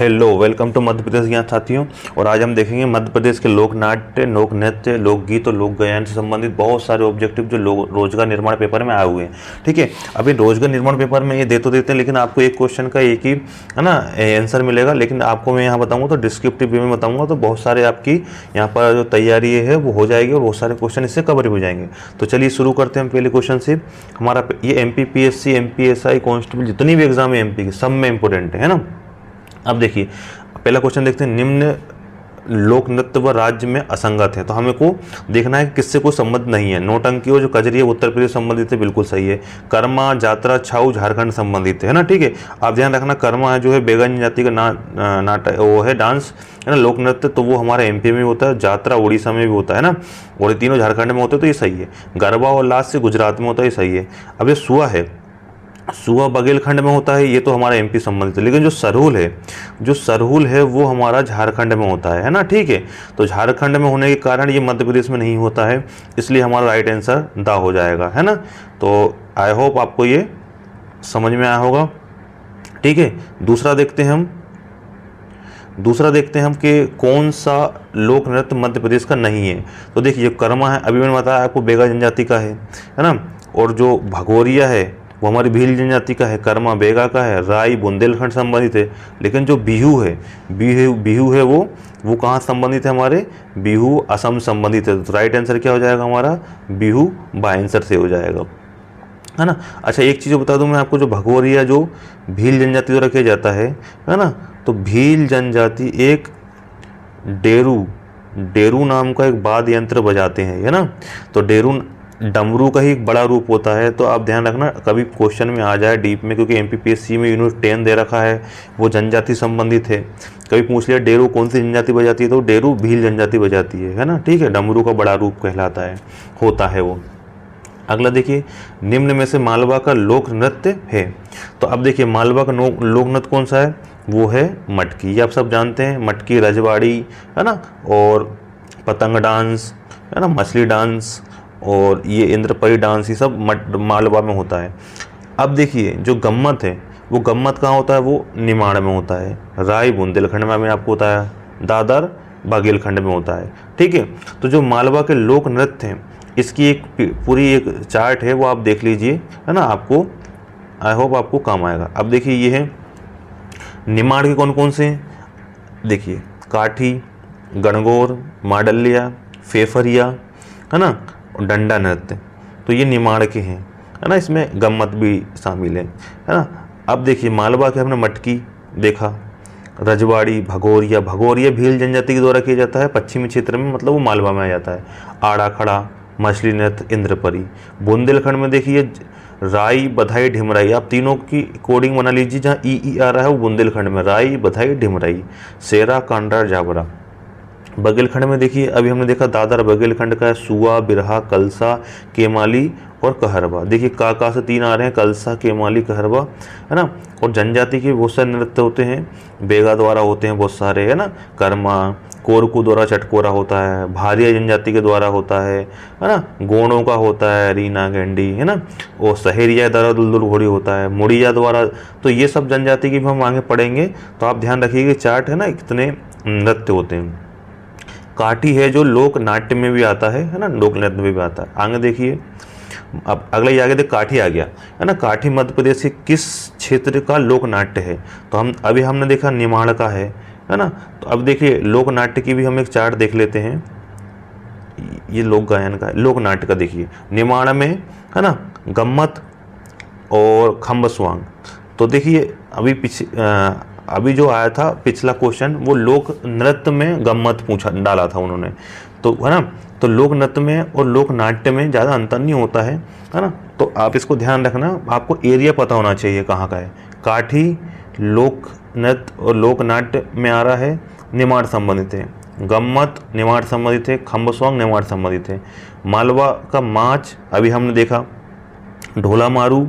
Hello, welcome to Madhya Pradesh ज्ञान साथियों। और आज हम देखेंगे मध्य प्रदेश के लोक नाट्य, लोक नृत्य, लोकगीत और लोक गायन से संबंधित बहुत सारे ऑब्जेक्टिव जो रोजगार निर्माण पेपर में आए हुए हैं। ठीक है, अभी रोजगार निर्माण पेपर में ये दे तो देते हैं, लेकिन आपको एक क्वेश्चन का एक ही है ना आंसर मिलेगा। लेकिन आपको मैं यहाँ बताऊँगा तो डिस्क्रिप्टिव वे में बताऊँगा, तो बहुत सारे आपकी यहाँ पर जो तैयारी है वो हो जाएगी और बहुत सारे क्वेश्चन इससे कवर हो जाएंगे। तो चलिए शुरू करते हैं पहले क्वेश्चन से। हमारा ये MPPSC, MPSI, कांस्टेबल जितनी भी एग्जाम है MP की, सब में इंपॉर्टेंट है ना। अब देखिए पहला क्वेश्चन देखते हैं। निम्न लोक नृत्य व राज्य में असंगत है, तो हमें को देखना है कि किससे कोई संबंध नहीं है। नौटंकी और जो कजरी है उत्तर प्रदेश संबंधित है, बिल्कुल सही है। कर्मा, जात्रा, छाऊ झारखंड संबंधित है ना। ठीक है, आप ध्यान रखना कर्मा है जो है बेगा जनजाति का नाटक वो है डांस है ना, लोक नृत्य, तो वो हमारे MP में भी होता है। जात्रा उड़ीसा में भी होता है ना, और ये तीनों झारखंड में होते हैं, तो ये सही है। गरबा और लास्य गुजरात में होता है, ये सही है। अब ये सुआ है, सुआ बघेलखंड में होता है, ये तो हमारा MP संबंधित है। लेकिन जो सरहुल है वो हमारा झारखंड में होता है ना। ठीक है, तो झारखंड में होने के कारण ये मध्य प्रदेश में नहीं होता है, इसलिए हमारा राइट आंसर दा हो जाएगा, है ना। तो आई होप आपको ये समझ में आया होगा। ठीक है, दूसरा देखते हैं हम कि कौन सा लोक नृत्य मध्य प्रदेश का नहीं है। तो देखिए कर्मा है, अभी मैंने बताया आपको, बेगा जनजाति का है ना। और जो भगोरिया है वो हमारी भील जनजाति का है, कर्मा बेगा का है, राई बुंदेलखंड संबंधित है। लेकिन जो बिहू है वो कहाँ संबंधित है, हमारे बिहू असम संबंधित है। तो राइट आंसर क्या हो जाएगा हमारा, बिहू बाय आंसर से हो जाएगा, है ना। अच्छा एक चीज़ बता दूं मैं आपको, जो भगोरिया जो भील जनजाति द्वारा किया जाता है ना, तो भील जनजाति एक डेरू नाम का एक वाद्य यंत्र बजाते हैं, है ना। तो डेरू डमरू का ही एक बड़ा रूप होता है। तो आप ध्यान रखना कभी क्वेश्चन में आ जाए डीप में, क्योंकि MPPSC में यूनिट 10 दे रखा है, वो जनजाति संबंधित है। कभी पूछ लिया डेरू कौन सी जनजाति बजाती है, तो डेरू भील जनजाति बजाती है ना। ठीक है, डमरू का बड़ा रूप कहलाता है, होता है वो। अगला देखिए, निम्न में से मालवा का लोक नृत्य है। तो अब देखिए मालवा का लोक नृत्य कौन सा है, वो है मटकी। ये आप सब जानते हैं, मटकी, रजवाड़ी है ना, और पतंग डांस है ना, मछली डांस और ये इंद्रपरी डांस, ये सब मालवा में होता है। अब देखिए जो गम्मत है, वो गम्मत कहाँ होता है, वो निमाड़ में होता है। राय बुंदेलखंड में, मैंने आपको बताया। दादर बघेलखंड में होता है। ठीक है, तो जो मालवा के लोक नृत्य हैं, इसकी एक पूरी एक चार्ट है, वो आप देख लीजिए, है ना। आपको आई होप आपको काम आएगा। अब देखिए ये है निमाड़ के कौन कौन से हैं, देखिए काठी, गणगौर, माडलिया, फेफरिया, है ना, डंडा नृत्य, तो ये निमाड़ के हैं, है ना। इसमें गम्मत भी शामिल है ना। अब देखिए मालवा के हमने मटकी देखा, रजवाड़ी, भगोरिया भील जनजाति के द्वारा किया जाता है पश्चिमी क्षेत्र में, मतलब वो मालवा में आ जाता है। आड़ा खड़ा, मछली नृत्य, इंद्रपरी। बुंदेलखंड में देखिए राई, बधाई, ढिमराई, आप तीनों की कोडिंग बना लीजिए। जहाँ ई आ रहा है वो बुंदेलखंड में, राई, बधाई, ढिमराई। सेरा, कांडा, जाबरा। बघेलखंड में देखिए अभी हमने देखा दादर बघेलखंड का है, सुआ, बिरहा, कलसा, केमाली और कहरवा। देखिए का से 3 आ रहे हैं, कलसा, केमाली, कहरवा, है ना। और जनजाति के बहुत सारे नृत्य होते हैं, बेगा द्वारा होते हैं बहुत सारे, है ना। कर्मा, कोरकू द्वारा चटकोरा होता है, भारिया जनजाति के द्वारा होता है ना। गोंडों का होता है रीना गेंडी, है ना। और सहेरिया द्वारा दुलदुल घोड़ी होता है, मुड़िया द्वारा। तो ये सब जनजाति की भी हम आगे पढ़ेंगे, तो आप ध्यान रखिए चार्ट है ना, कितने नृत्य होते हैं। काठी है जो लोक नाट्य में भी आता है ना, लोक नृत्य में भी आता है। आगे देखिए, अब अगला ये आगे देख काठी आ गया, है ना। काठी मध्य प्रदेश के किस क्षेत्र का लोक नाट्य है, तो हमने देखा निमाड़ का है ना। तो अब देखिए लोक नाट्य की भी हम एक चार्ट देख लेते हैं। ये लोक गायन का है, लोक नाट्य का देखिए निमाड़ में, है ना, गम्मत और खम्बस्वांग। तो देखिए अभी जो आया था पिछला क्वेश्चन, वो लोक नृत्य में गम्मत डाला था उन्होंने, तो है ना। तो लोक नृत्य में और लोक नाट्य में ज़्यादा अंतर नहीं होता है ना। तो आप इसको ध्यान रखना, आपको एरिया पता होना चाहिए कहाँ का है। काठी लोक नृत्य और लोक नाट्य में आ रहा है, निमाड़ संबंधित है। गम्मत निमाड़ संबंधित है, खम्बस्वांग निमाड़ संबंधित है। मालवा का माच अभी हमने देखा, ढोला मारू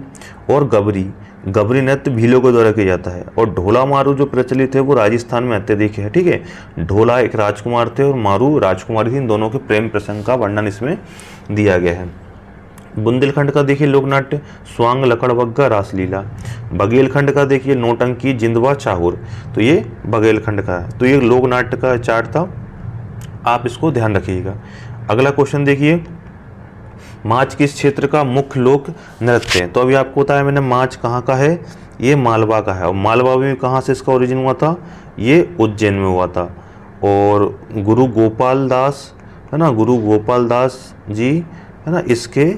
और गबरी नृत्य भीलों के द्वारा किया जाता है। और ढोला मारू जो प्रचलित है वो राजस्थान में अत्यधिक है। ठीक है, ढोला एक राजकुमार थे और मारू राजकुमारी थी, इन दोनों के प्रेम प्रसंग का वर्णन इसमें दिया गया है। बुंदेलखंड का देखिए लोक नाट्य स्वांग लकड़बग्गा रासलीला। बघेलखंड का देखिए नौटंकी जिंदवा चाहुर, तो ये बघेलखंड का है। तो ये लोक नाट्य का चार्ट था, आप इसको ध्यान रखिएगा। अगला क्वेश्चन देखिए, माच किस क्षेत्र का मुख्य लोक नृत्य है? तो अभी आपको बताया मैंने माच कहाँ का है, ये मालवा का है। और मालवा में कहाँ से इसका ओरिजिन हुआ था, ये उज्जैन में हुआ था। और गुरु गोपाल दास है ना, गुरु गोपाल दास जी है ना, इसके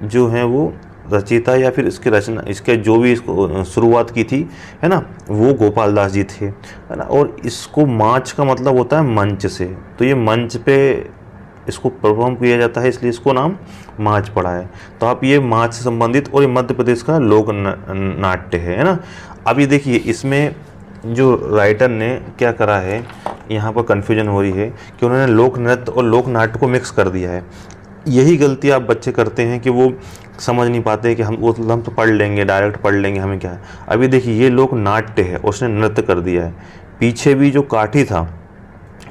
जो हैं वो रचयिता या फिर इसके रचना, इसके जो भी इसको शुरुआत की थी है ना, वो गोपाल दास जी थे है ना। और इसको माच का मतलब होता है मंच से, तो ये मंच पे इसको परफॉर्म किया जाता है, इसलिए इसको नाम माच पड़ा है। तो आप ये माच से संबंधित, और ये मध्य प्रदेश का लोक नाट्य है ना। अब ये देखिए इसमें जो राइटर ने क्या करा है, यहाँ पर कन्फ्यूजन हो रही है कि उन्होंने लोक नृत्य और लोक नाट्य को मिक्स कर दिया है। यही गलती आप बच्चे करते हैं कि वो समझ नहीं पाते कि हम तो पढ़ लेंगे, डायरेक्ट पढ़ लेंगे, हमें क्या है। अभी देखिए ये लोक नाट्य है, उसने नृत्य कर दिया है। पीछे भी जो काठी था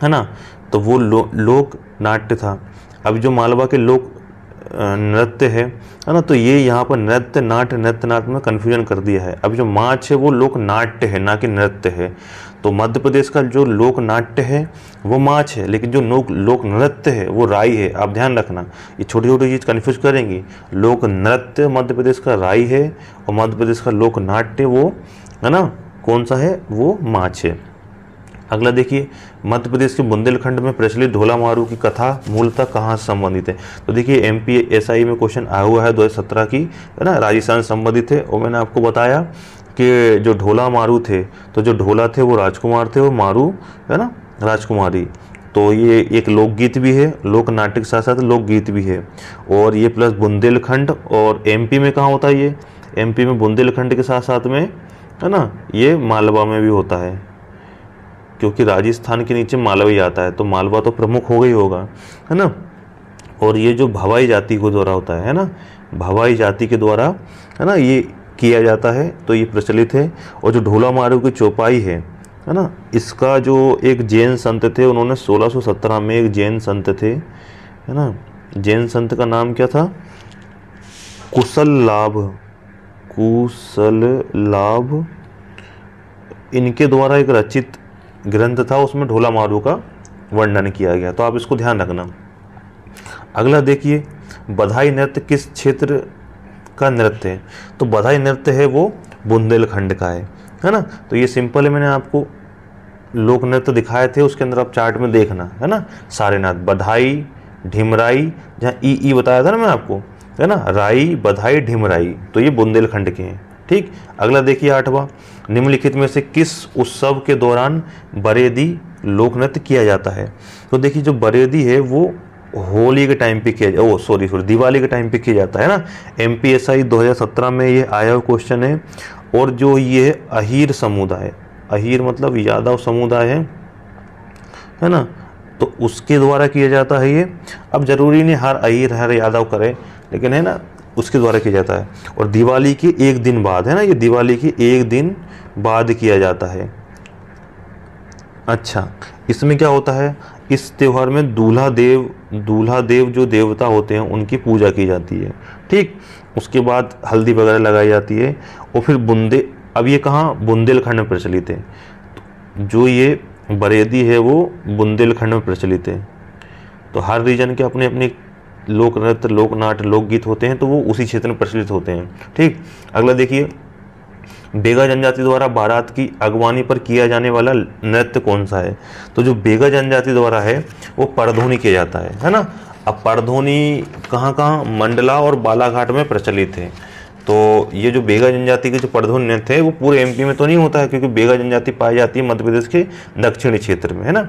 है ना, तो वो लोक नाट्य था। अब जो मालवा के लोक नृत्य है ना, तो ये यहाँ पर नृत्य नाट्य में कन्फ्यूजन कर दिया है। अब जो माच है वो लोक नाट्य है, ना कि नृत्य है। तो मध्य प्रदेश का जो लोक नाट्य है वो माच है, लेकिन जो लोक नृत्य है वो राई है। आप ध्यान रखना, ये छोटी छोटी चीज़ कन्फ्यूज करेंगी। लोक नृत्य मध्य प्रदेश का राई है, और मध्य प्रदेश का लोक नाट्य वो है ना कौन सा है, वो माच है। अगला देखिए, मध्य प्रदेश के बुंदेलखंड में प्रचलित ढोला मारू की कथा मूलतः कहाँ से संबंधित है? तो देखिए MPSI में क्वेश्चन आया हुआ है 2017 की है ना, राजस्थान से संबंधित है। और मैंने आपको बताया कि जो ढोला मारू थे, तो जो ढोला थे वो राजकुमार थे, और मारू है ना राजकुमारी। तो ये एक लोकगीत भी है, लोक नाट्य के साथ साथ लोकगीत भी है। और ये प्लस बुंदेलखंड, और MP में कहाँ होता है ये, MP में बुंदेलखंड के साथ साथ में है ना ये मालवा में भी होता है, क्योंकि राजस्थान के नीचे मालवा ही आता है, तो मालवा तो प्रमुख हो गई होगा है ना। और ये जो भवाई जाति के द्वारा होता है ना, भवाई जाति के द्वारा है ना ये किया जाता है, तो ये प्रचलित है। और जो ढोला मारू की चौपाई है ना, इसका जो एक जैन संत थे, उन्होंने 1617 में एक जैन संत थे है ना, जैन संत का नाम क्या था, कुशल लाभ, इनके द्वारा एक रचित ग्रंथ था, उसमें ढोला मारू का वर्णन किया गया। तो आप इसको ध्यान रखना। अगला देखिए, बधाई नृत्य किस क्षेत्र का नृत्य है? तो बधाई नृत्य है वो बुंदेलखंड का है ना। तो ये सिंपल है, मैंने आपको लोक नृत्य दिखाए थे, उसके अंदर आप चार्ट में देखना है ना। सारेनाथ, बधाई, ढिमराई, जहाँ ई बताया था ना मैं आपको है ना, राई, बधाई, ढिमराई, तो ये बुंदेलखंड के हैं। ठीक, अगला देखिए 8वां, निम्नलिखित में से किस उत्सव के दौरान बरेदी लोक नृत्य किया जाता है? तो देखिए जो बरेदी है वो होली के टाइम पे किया, सॉरी दिवाली के टाइम पे किया जाता है ना। MPSI 2017 में ये आया हुआ क्वेश्चन है। और जो ये अहीर समुदाय, अहीर मतलब यादव समुदाय है ना, तो उसके द्वारा किया जाता है ये। अब जरूरी नहीं हर अहीर हर यादव करे, लेकिन है ना उसके द्वारा किया जाता है। और दिवाली के एक दिन बाद है ना, ये दिवाली के एक दिन बाद किया जाता है। अच्छा, इसमें क्या होता है, इस त्यौहार में दूल्हा देव जो देवता होते हैं उनकी पूजा की जाती है। ठीक, उसके बाद हल्दी वगैरह लगाई जाती है। और फिर अब ये कहाँ, बुंदेलखंड में प्रचलित है। जो ये बरेदी है वो बुंदेलखंड में प्रचलित है। तो हर रीजन के अपने अपने लोक नृत्य, लोक नाट्य, लोकगीत होते हैं, तो वो उसी क्षेत्र में प्रचलित होते हैं। ठीक, अगला देखिए, बेगा जनजाति द्वारा बारात की अगवानी पर किया जाने वाला नृत्य कौन सा है? तो जो बेगा जनजाति द्वारा है वो परधोनी किया जाता है ना। अब परधोनी कहाँ कहाँ, मंडला और बालाघाट में प्रचलित है। तो ये जो बेगा जनजाति के जो परधोनी नृत्य है वो पूरे MP में तो नहीं होता है, क्योंकि बेगा जनजाति पाई जाती है मध्य प्रदेश के दक्षिणी क्षेत्र में है ना।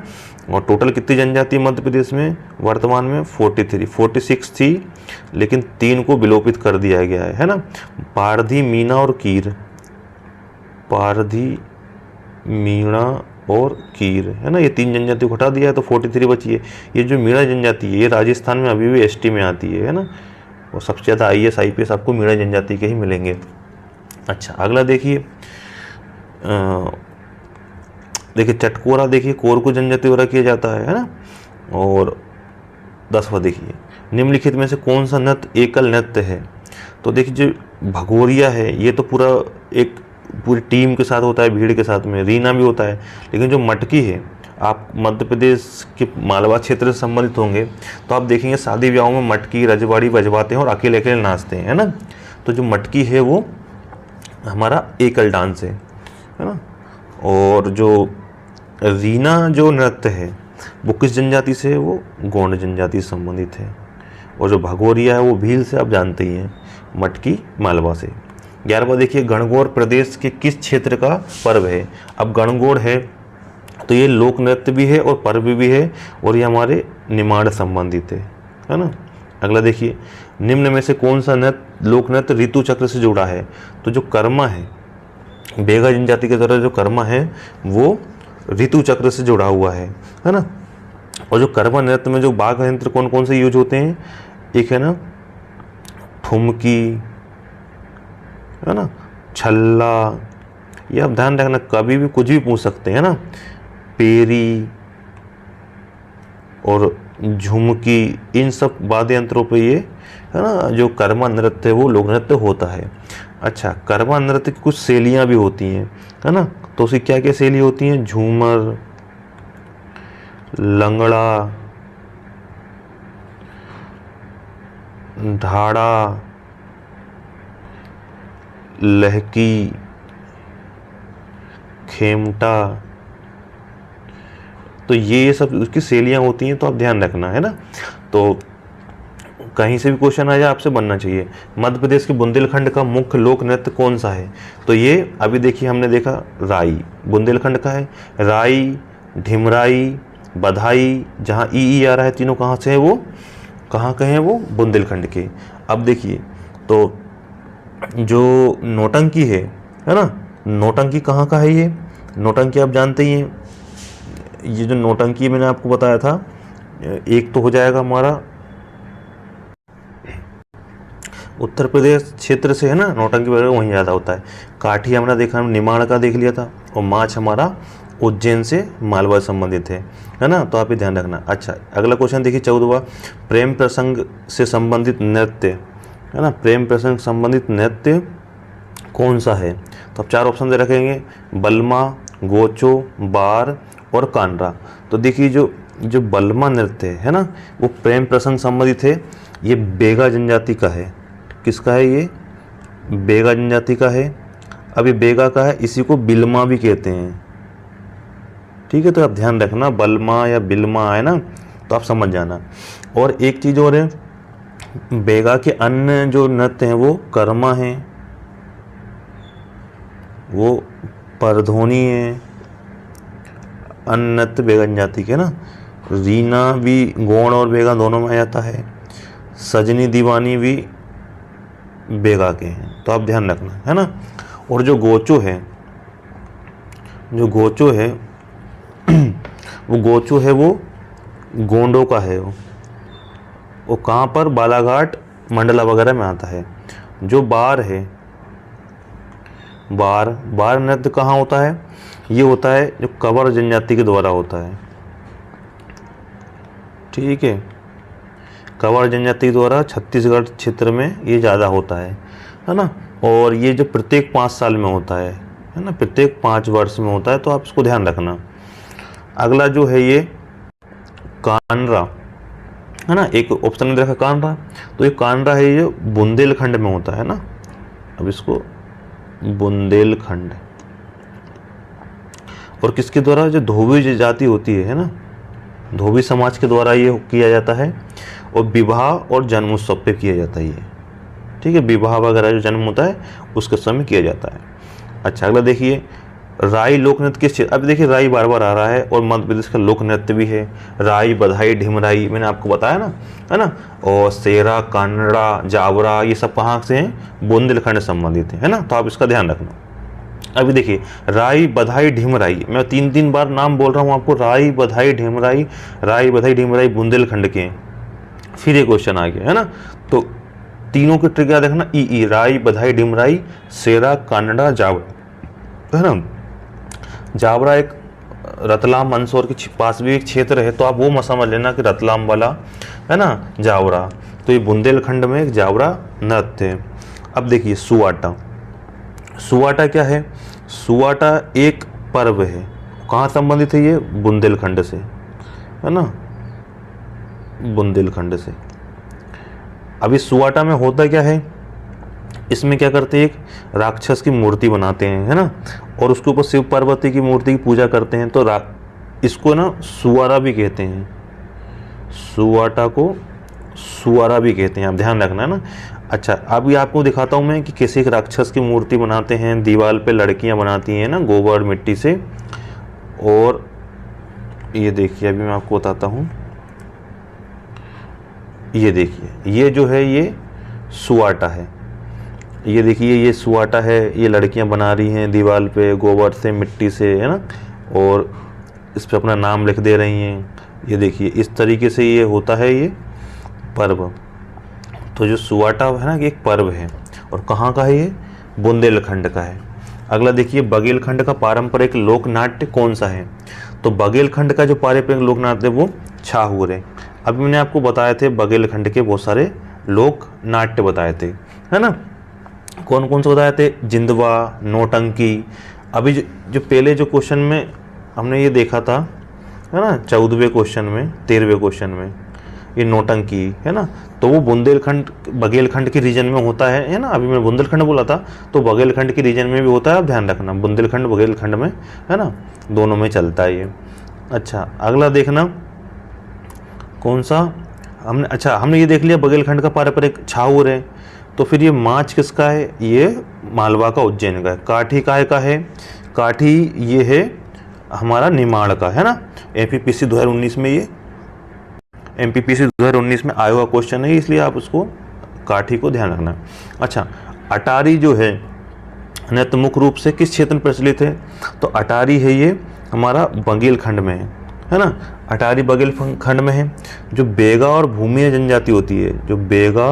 और टोटल कितनी जनजाति मध्य प्रदेश में वर्तमान में 46 थी, लेकिन 3 को विलोपित कर दिया गया है ना। पारधी, मीणा और कीर, पारधी, मीणा और कीर है ना, ये 3 जनजाति को हटा दिया है तो 43 बची है। ये जो मीणा जनजाति है ये राजस्थान में अभी भी ST में आती है ना। और सबसे ज़्यादा IAS IPS आपको मीणा जनजाति के ही मिलेंगे। अच्छा, अगला देखिए, चटकोरा देखिए कोरकू जनजाति द्वारा किया जाता है ना। और 10वां देखिए, निम्नलिखित में से कौन सा नृत्य एकल नृत्य है? तो देखिए जो भगोरिया है ये तो पूरा एक पूरी टीम के साथ होता है, भीड़ के साथ में, रीना भी होता है। लेकिन जो मटकी है, आप मध्य प्रदेश के मालवा क्षेत्र से संबंधित होंगे तो आप देखेंगे शादी ब्याहों में मटकी रजवाड़ी बजवाते हैं और अकेले अकेले नाचते हैं, है ना। तो जो मटकी है वो हमारा एकल डांस है ना। और जो रीना जो नृत्य है वो किस जनजाति से है? वो गोंड जनजाति से संबंधित है। और जो भगोरिया है वो भील से, आप जानते ही हैं, मटकी मालवा से। 11वां देखिए, गणगौर प्रदेश के किस क्षेत्र का पर्व है? अब गणगौर है तो ये लोक नृत्य भी है और पर्व भी है और ये हमारे निमाड़ संबंधित है ना। अगला देखिए, निम्न में से कौन सा नृत्य लोक नृत्य ऋतु चक्र से जुड़ा है? तो जो कर्मा है, बेगा जनजाति के द्वारा जो कर्मा है वो ऋतु चक्र से जुड़ा हुआ है ना। और जो कर्मा नृत्य में जो वाद्य यंत्र कौन कौन से यूज होते हैं? एक है ना ठुमकी, है ना, छल्ला, ये आप ध्यान रखना, कभी भी कुछ भी पूछ सकते हैं ना। पेरी और झुमकी, इन सब वाद्य यंत्रों पे ये, है ना, जो कर्मा नृत्य है वो लोक नृत्य होता है। अच्छा, कर्मा नृत्य की कुछ शैलियाँ भी होती हैं, है ना। तो उसकी क्या क्या शैली होती हैं? झूमर, लंगड़ा, ढाड़ा, लहकी, खेमटा। तो ये सब उसकी शैलियाँ होती हैं, तो आप ध्यान रखना, है ना। तो कहीं से भी क्वेश्चन आ जाए आपसे बनना चाहिए। मध्य प्रदेश के बुंदेलखंड का मुख्य लोक नृत्य कौन सा है? तो ये अभी देखिए हमने देखा राई बुंदेलखंड का है। राई, ढिमराई, बधाई, जहाँ ई आ रहा है तीनों कहाँ से है? वो कहाँ के हैं? वो बुंदेलखंड के। अब देखिए तो जो नौटंकी है ना, नौटंकी कहाँ का है? ये नौटंकी आप जानते ही हैं। ये जो नौटंकी मैंने आपको बताया था, एक तो हो जाएगा हमारा उत्तर प्रदेश क्षेत्र से, है ना, नौटंकी वगैरह वहीं ज़्यादा होता है। काठी हमने देखा, हम निमाड़ का देख लिया था। और माछ हमारा उज्जैन से मालवा संबंधित है ना। तो आप ये ध्यान रखना। अच्छा, अगला क्वेश्चन देखिए 14वां, प्रेम प्रसंग से संबंधित नृत्य, है ना, प्रेम प्रसंग संबंधित नृत्य कौन सा है? तो आप 4 ऑप्शन दे रखेंगे, बलमा, गोचो, बार और कानरा। तो देखिए जो बलमा नृत्य है ना, वो प्रेम प्रसंग संबंधित है। ये बेगा जनजाति का है। किसका है? ये बेगा जनजाति का है। अब ये बेगा का है, इसी को बिलमा भी कहते हैं, ठीक है। तो आप ध्यान रखना, बलमा या बिलमा है ना, तो आप समझ जाना। और एक चीज़ और है, बेगा के अन्य जो नृत्य हैं वो कर्मा हैं, वो परधोनी है, अन्य नृत्य बेगा जनजाति के ना। रीना भी गौड़ और बेगा दोनों में आ जाता है। सजनी दीवानी भी बेगा के हैं, तो आप ध्यान रखना, है ना। और जो गोचो है वो गोचो है वो गोंडों का है। वो कहाँ पर? बालाघाट, मंडला वगैरह में आता है। जो बार है, बार नृत्य कहाँ होता है? ये होता है जो कंवर जनजाति के द्वारा होता है, ठीक है। कंवर जनजाति के द्वारा छत्तीसगढ़ क्षेत्र में ये ज़्यादा होता है ना। और ये जो प्रत्येक 5 साल में होता है ना, प्रत्येक 5 वर्ष में होता है, तो आप इसको ध्यान रखना। अगला जो है ये कानरा, है ना, एक ऑप्शन में देखा कानरा। तो ये कानरा है, ये बुंदेलखंड में होता है ना। अब इसको बुंदेलखंड, और किसके द्वारा? जो धोबी जाति होती है ना, धोबी समाज के द्वारा ये किया जाता है। और विवाह और जन्म उत्सव पे किया जाता है ये, ठीक है। विवाह वगैरह जो जन्म होता है उसके समय किया जाता है। अच्छा, अगला देखिए, राई लोक नृत्य किस क्षेत्र? अब देखिए राई बार बार आ रहा है और मध्य प्रदेश का लोक नृत्य भी है। राई, बधाई, ढिमराई मैंने आपको बताया ना, है ना। और सेरा, कानड़ा, जावरा, ये सब कहाँ से हैं? बुंदेलखंड संबंधित है ना। तो आप इसका ध्यान रखना। अभी देखिए राई, बधाई, ढिमराई, मैं 3 बार नाम बोल रहा हूँ आपको, राई, बधाई, ढिमराई, राई, बधाई, ढिमराई बुंदेलखंड के। फिर ये क्वेश्चन आ गया, है ना। तो तीनों की ट्रिक याद रखना, ई, राई, बधाई, ढिमराई, सेरा, कानड़ा, जावरा, है ना। जावरा एक रतलाम मंदसौर के पास भी एक क्षेत्र है, तो आप वो मत समझ लेना कि रतलाम वाला, है ना, जावरा। तो ये बुंदेलखंड में एक जावरा नृत्य है। अब देखिए सुवाटा, सुवाटा क्या है? सुवाटा एक पर्व है, कहाँ संबंधित है ये? बुंदेलखंड से, है ना, बुंदेलखंड से। अभी सुवाटा में होता क्या है, इसमें क्या करते हैं, एक राक्षस की मूर्ति बनाते हैं, है ना, और उसके ऊपर शिव पार्वती की मूर्ति की पूजा करते हैं। तो इसको ना सुवारा भी कहते हैं, सुवाटा को सुवारा भी कहते हैं, आप ध्यान रखना है ना। अच्छा, अभी आपको दिखाता हूँ मैं कि कैसे एक राक्षस की मूर्ति बनाते हैं, दीवार पे लड़कियाँ बनाती हैं ना गोबर मिट्टी से। और ये देखिए, अभी मैं आपको बताता हूँ, ये देखिए, ये जो है ये सुवाटा है, ये देखिए ये सुवाटा है, ये लड़कियां बना रही हैं दीवार पे गोबर से मिट्टी से, है ना, और इस पे अपना नाम लिख दे रही हैं। ये देखिए इस तरीके से ये होता है ये पर्व। तो जो सुवाटा है ना, ये एक पर्व है, और कहाँ का है ये? बुंदेलखंड का है। अगला देखिए, बघेलखंड का पारंपरिक लोक नाट्य कौन सा है? तो बघेलखंड का जो पारंपरिक लोक नाट्य है वो छाहूर है। अभी मैंने आपको बताए थे बघेलखंड के बहुत सारे लोक नाट्य बताए थे, है ना, कौन कौन से बताए थे? जिंदवा, नौटंकी। अभी जो पहले जो क्वेश्चन में हमने ये देखा था, है ना, 14वें क्वेश्चन में, 13वें क्वेश्चन में, ये नौटंकी, है ना, तो वो बुंदेलखंड बघेलखंड के रीजन में होता है ना। अभी मैं बुंदेलखंड बोला था, तो बघेलखंड के रीजन में भी होता है, आप ध्यान रखना, बुंदेलखंड बघेलखंड में, है ना, दोनों में चलता है ये। अच्छा, अगला देखना कौन सा हमने, अच्छा हमने ये देख लिया बघेलखंड का पारंपरिक छाहूर है। तो फिर ये माछ किसका है? ये मालवा का, उज्जैन का है। काठी का है? काठी ये है हमारा निमाड़ का, है ना। एमपीपीसी 2019 में, ये एमपीपीसी 2019 में आया हुआ क्वेश्चन है, इसलिए आप उसको काठी को ध्यान रखना। अच्छा, अटारी जो है नृत्य मुख्य रूप से किस क्षेत्र में प्रचलित है? तो अटारी है ये हमारा बघेलखंड में है ना, अटारी बघेलखंड में है। जो बेगा और भूमिया जनजाति होती है, जो बेगा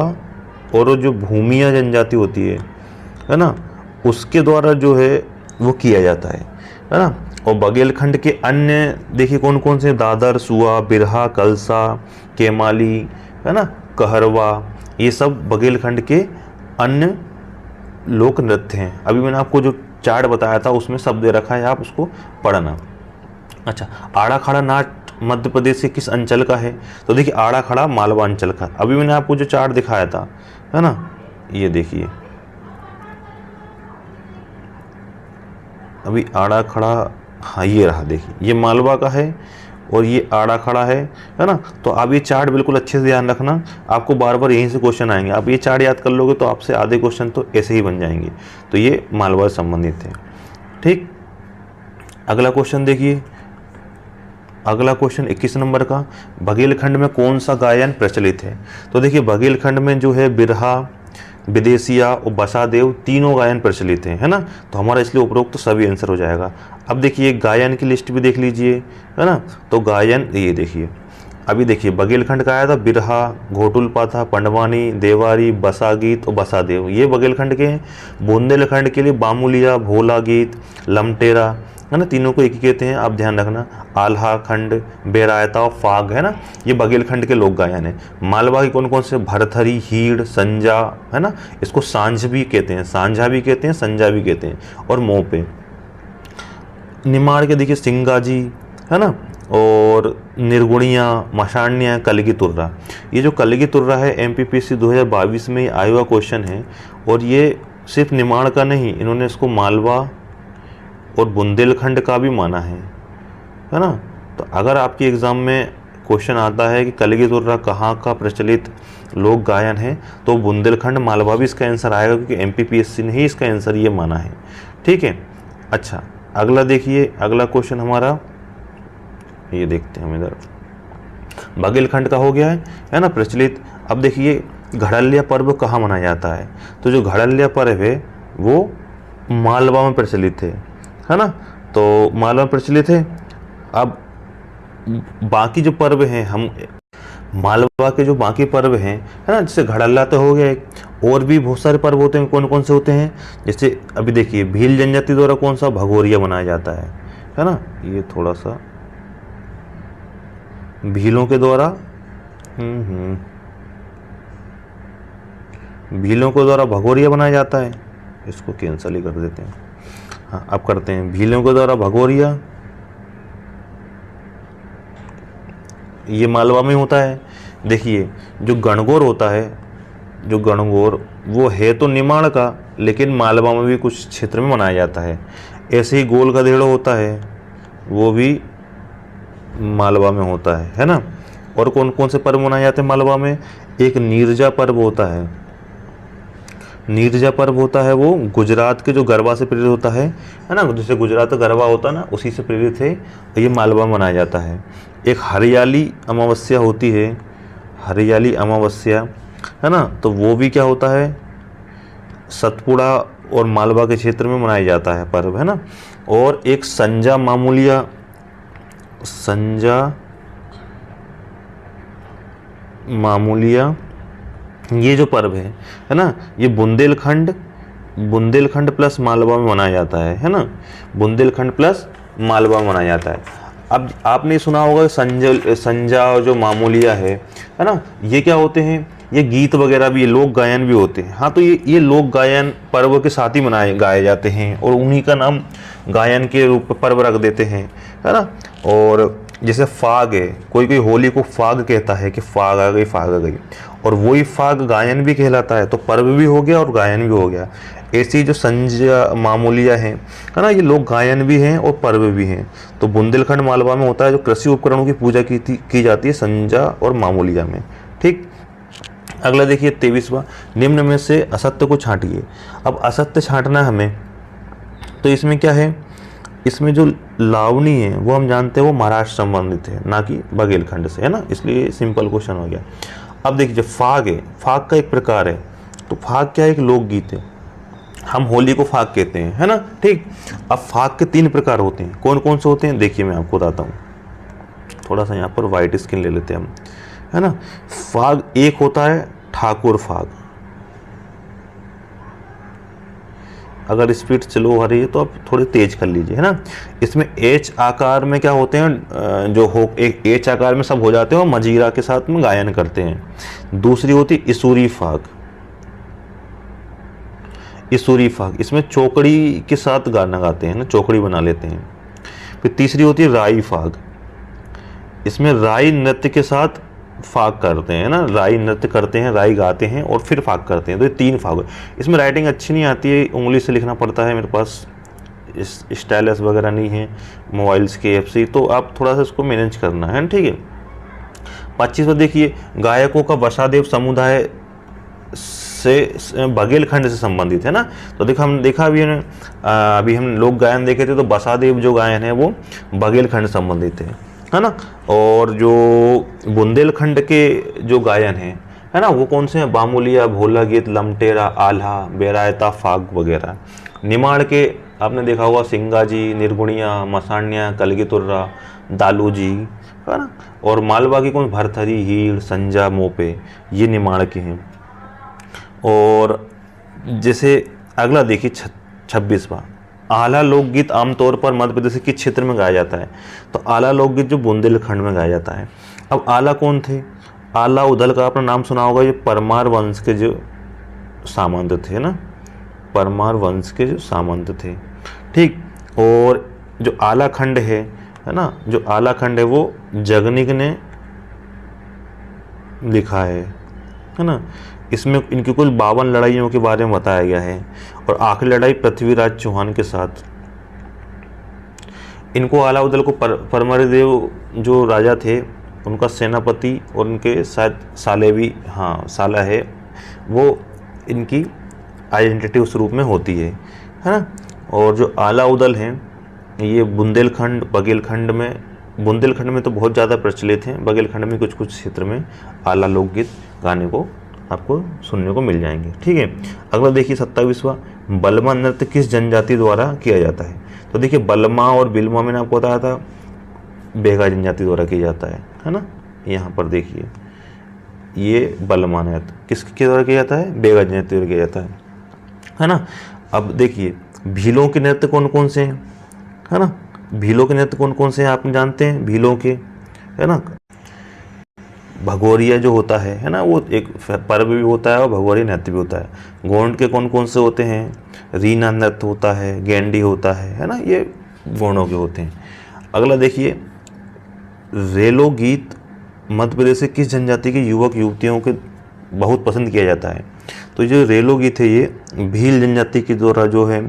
और जो भूमिया जनजाति होती है ना, उसके द्वारा जो है वो किया जाता है ना। और बघेलखंड के अन्य देखिए कौन कौन से? दादर, सुआ, बिरहा, कलसा, केमाली, है ना, कहरवा, ये सब बघेलखंड के अन्य लोक नृत्य हैं। अभी मैंने आपको जो चार्ट बताया था उसमें सब दे रखा है, आप उसको पढ़ना। अच्छा, आड़ा खड़ा नाट्य मध्य प्रदेश के किस अंचल का है? तो देखिए आड़ा खड़ा मालवा अंचल का। अभी मैंने आपको जो चार्ट दिखाया था, है ना, ये देखिए, अभी आड़ा खड़ा, हाँ ये रहा, देखिए ये मालवा का है और ये आड़ा खड़ा है ना। तो आप ये चार्ट बिल्कुल अच्छे से ध्यान रखना, आपको बार बार यहीं से क्वेश्चन आएंगे। आप ये चार्ट याद कर लोगे तो आपसे आधे क्वेश्चन तो ऐसे ही बन जाएंगे। तो ये मालवा से संबंधित है, ठीक। अगला क्वेश्चन देखिए, अगला क्वेश्चन 21 नंबर का, बघेलखंड में कौन सा गायन प्रचलित है? तो देखिए बघेलखंड में जो है बिरहा, विदेशिया और बसादेव तीनों गायन प्रचलित हैं, है ना। तो हमारा इसलिए उपरोक्त तो सभी आंसर हो जाएगा। अब देखिए गायन की लिस्ट भी देख लीजिए, है ना। तो गायन ये देखिए, अभी देखिए बघेलखंड का आया था बिरहा, घोटुलपाथा, पंडवानी, देवारी, बसागीत और बसादेव, ये बघेलखंड के हैं। बुंदेलखंड के लिए बामुलिया, भोला गीत, लमटेरा, है ना, तीनों को एक ही कहते हैं, आप ध्यान रखना। आल्हा खंड, बेरायता और फाग, है ना, ये बघेलखंड के लोक गायन है। मालवा के कौन कौन से? भरथरी, हीड़, संजा, है ना, इसको सांझ भी कहते हैं, सांझा भी कहते हैं, संजा भी कहते हैं, और मोपे। निमाड़ के देखिए सिंगाजी, है ना, और निर्गुणिया, मशान्या, कलगी तुर्रा। ये जो कलगी तुर्रा है एमपीपीसी 2022 में आया हुआ क्वेश्चन है, और ये सिर्फ निमाड़ का नहीं, इन्होंने इसको मालवा और बुंदेलखंड का भी माना है ना। तो अगर आपके एग्ज़ाम में क्वेश्चन आता है कि कलगी तुर्रा कहाँ का प्रचलित लोक गायन है, तो बुंदेलखंड, मालवा भी इसका आंसर आएगा, क्योंकि एमपीपीएससी ने ही इसका आंसर ये माना है, ठीक है। अच्छा, अगला देखिए, अगला क्वेश्चन हमारा ये देखते हैं हम इधर, बघेलखंड का हो गया है ना प्रचलित। अब देखिए घड़लिया पर्व कहाँ मनाया जाता है? तो जो घड़लिया पर्व है वो मालवा में प्रचलित है ना, तो मालवा में प्रचलित है। अब बाकी जो पर्व हैं, हम मालवा के जो बाकी पर्व हैं, है ना, जैसे घड़ल्ला तो हो गया एक, और भी बहुत सारे पर्व होते हैं। कौन कौन से होते हैं? जैसे अभी देखिए भील जनजाति द्वारा कौन सा? भगोरिया मनाया जाता है ना, ये थोड़ा सा भीलों के द्वारा भीलों के द्वारा भगोरिया बनाया जाता है, इसको कैंसिल ही कर देते हैं। हाँ अब करते हैं, भीलों के द्वारा भगोरिया, ये मालवा में होता है। देखिए जो गणगौर होता है, जो गणगौर वो है तो निमाड़ का, लेकिन मालवा में भी कुछ क्षेत्र में मनाया जाता है। ऐसे ही गोल गधेड़ो होता है, वो भी मालवा में होता है ना। और कौन कौन से पर्व मनाए जाते हैं मालवा में? एक नीरजा पर्व होता है। नीरजा पर्व होता है वो गुजरात के जो गरबा से प्रेरित होता है ना, जैसे गुजरात का गरबा होता है ना, उसी से प्रेरित है, तो ये मालवा में मनाया जाता है। एक हरियाली अमावस्या होती है, हरियाली अमावस्या है ना, तो वो भी क्या होता है, सतपुड़ा और मालवा के क्षेत्र में मनाया जाता है पर्व, है ना। और एक संजा मामूलिया, संजा मामूलिया, ये जो पर्व है ना, ये बुंदेलखंड प्लस मालवा में मनाया जाता है ना। बुंदेलखंड प्लस मालवा में मनाया जाता है। अब आपने सुना होगा संजा और जो मामूलिया है ना, ये क्या होते हैं, ये गीत वगैरह भी, लोक गायन भी होते हैं। हाँ तो ये लोक गायन पर्व के साथ ही गाए जाते हैं, और उन्हीं का नाम गायन के रूप में पर्व रख देते हैं, है ना। और जैसे फाग है, कोई कोई होली को फाग कहता है कि फाग आ गई, फाग आ गई, और वही फाग गायन भी कहलाता है, तो पर्व भी हो गया और गायन भी हो गया। ऐसी जो संजा मामूलिया है ना, ये लोग गायन भी हैं और पर्व भी हैं। तो बुंदेलखंड मालवा में होता है जो कृषि उपकरणों की पूजा की जाती है संजा और मामूलिया में। ठीक, अगला देखिए 23वां, निम्न में से असत्य को छांटिए। अब असत्य छांटना हमें, तो इसमें क्या है, इसमें जो लावनी है वो हम जानते हैं वो महाराष्ट्र संबंधित है, ना कि बघेलखंड से, है ना, इसलिए सिंपल क्वेश्चन हो गया। अब देखिए फाग है, फाग का एक प्रकार है, तो फाग क्या है, एक लोकगीत है, हम होली को फाग कहते हैं, है ना। ठीक, अब फाग के 3 प्रकार होते हैं, कौन कौन से होते हैं देखिए मैं आपको बताता हूँ। थोड़ा सा यहाँ पर वाइट स्क्रीन ले लेते हैं हम, है ना। फाग एक होता है ठाकुर फाग, अगर स्पीड स्लो हो रही है तो आप थोड़ी तेज कर लीजिए, है ना। इसमें एच आकार में क्या होते हैं, जो हो एक एच आकार में सब हो जाते हैं और मजीरा के साथ में गायन करते हैं। दूसरी होती इसूरी फाग, इसूरी फाग, इसमें चौकड़ी के साथ गाना गाते हैं ना, चौकड़ी बना लेते हैं। फिर तीसरी होती है राई फाग, इसमें राई नृत्य के साथ फाग करते हैं ना, राई नृत्य करते हैं, राई गाते हैं और फिर फाग करते हैं। तो ये 3 फाग। इसमें राइटिंग अच्छी नहीं आती है, उंगली से लिखना पड़ता है, मेरे पास स्टाइलस वगैरह नहीं है मोबाइल्स के ऐप से, तो आप थोड़ा सा इसको मैनेज करना है, ठीक है। 25वां देखिए, गायकों का वसादेव समुदाय से बघेलखंड से संबंधित है ना। तो देखो हम देखा अभी हम लोक गायन देखे थे, तो बसादेव जो गायन है वो बघेलखंड संबंधित है ना। और जो बुंदेलखंड के जो गायन है ना, वो कौन से हैं, बामुलिया, भोला गीत, लमटेरा, आल्हा, बेरायता, फाग वगैरह। निमाड़ के आपने देखा होगा सिंगाजी, निर्गुणिया, मसान्या, कलगीतुर्रा, दालूजी, है ना। और मालवा की कौन, भरथरी, हीड़, संजा, मोपे, ये निमाड़ के हैं। और जैसे अगला देखिए 26वां, आला लोकगीत आमतौर पर मध्य प्रदेश के क्षेत्र में गाया जाता है। तो आला लोकगीत जो बुंदेलखंड में गाया जाता है। अब आला कौन थे, आला उदल का आपने नाम सुना होगा, ये परमार वंश के जो सामंत थे ना, परमार वंश के जो सामंत थे, ठीक। और जो आला खंड है ना, जो आला खंड है वो जगनिक ने लिखा है ना। इसमें इनकी कुल 52 लड़ाइयों के बारे में बताया गया है, और आखिरी लड़ाई पृथ्वीराज चौहान के साथ। इनको आला उदल को परमरदेव जो राजा थे उनका सेनापति और उनके शायद साले भी, हाँ साला है, वो इनकी आइडेंटिटी उस रूप में होती है ना। और जो आला उदल हैं ये बुंदेलखंड, बघेलखंड में, बुंदेलखंड में तो बहुत ज़्यादा प्रचलित हैं, बघेलखंड में कुछ कुछ क्षेत्र में आला लोकगीत गाने को आपको सुनने को मिल जाएंगे, ठीक है। अगला देखिए 27वां, बलमा नृत्य किस जनजाति द्वारा किया जाता है। तो देखिए बलमा और बिलमा मैंने आपको बताया था बेगा जनजाति द्वारा किया जाता है ना। यहाँ पर देखिए ये बलमा नृत्य किसके द्वारा किया जाता है, बेगा जनजाति द्वारा किया जाता है ना। अब देखिए भीलों के नृत्य कौन कौन से हैं, है ना, भीलों के नृत्य कौन कौन से हैं आप जानते हैं, भीलों के, है ना। भगोरिया जो होता है ना, वो एक पर्व भी होता है और भगोरिया नृत्य भी होता है। गोंड के कौन कौन से होते हैं? रीना नृत्य होता है, गेंडी होता है ना, ये गोंडों के होते हैं। अगला देखिए, रेलो गीत मध्य प्रदेश के किस जनजाति के युवक युवतियों के बहुत पसंद किया जाता है? तो जो रेलो गीत है ये भील जनजाति के द्वारा जो है